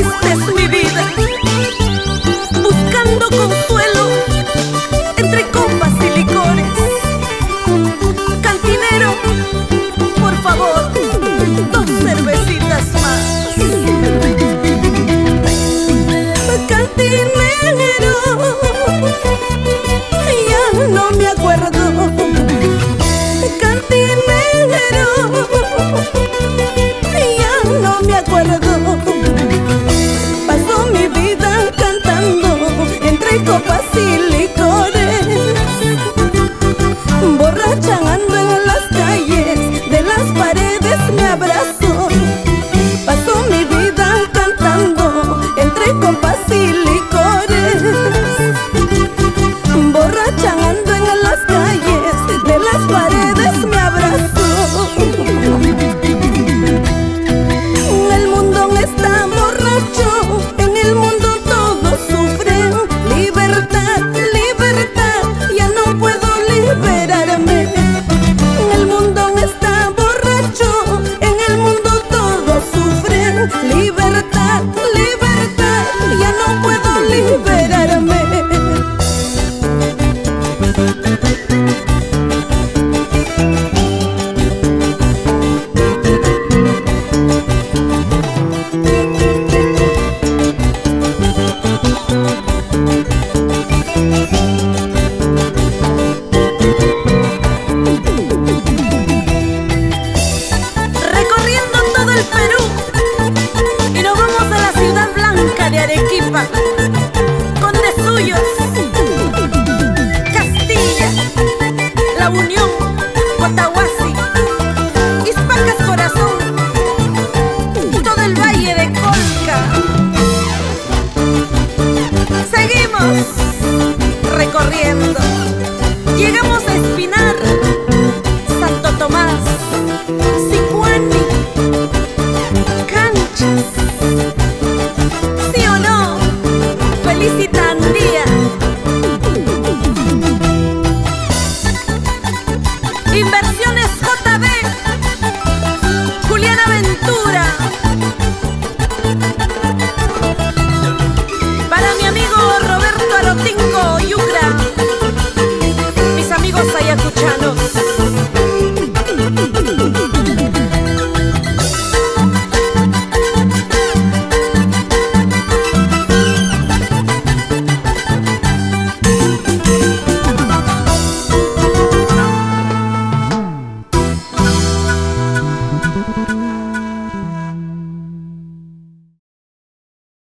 triste es mi vida, buscando consuelo entre copas y licores. Cantinero, por favor, 2 cervecitas más. Cantinero, ya no me acuerdo. Cantinero, ya no me acuerdo. Paso mi vida cantando entre copas y licores, borracha ando en las calles, de las paredes me abrazo. Paso mi vida cantando entre copas y licores, borracha ando en las calles, de las paredes me abrazo. El mundo está borracho, en el mundo todos sufren. Libertad, libertad, ya no puedo liberarme. El mundo está borracho, en el mundo todos sufren. Libertad, libertad, ya no puedo liberarme. Recorriendo todo el Perú y nos vamos a la ciudad blanca de Arequipa, con de suyos Castilla, La Unión, Cotahuasi, Ispacas, Corazón, todo el Valle de Colca. Seguimos recorriendo, llegamos a Espinar, Santo Tomás, Sicuani, Canchas. ¿Sí o no? Felicitandía. Inversiones JB, Juliana Ventura. Para mi amigo Roberto Arotingo Yucra, mis amigos ayacuchanos.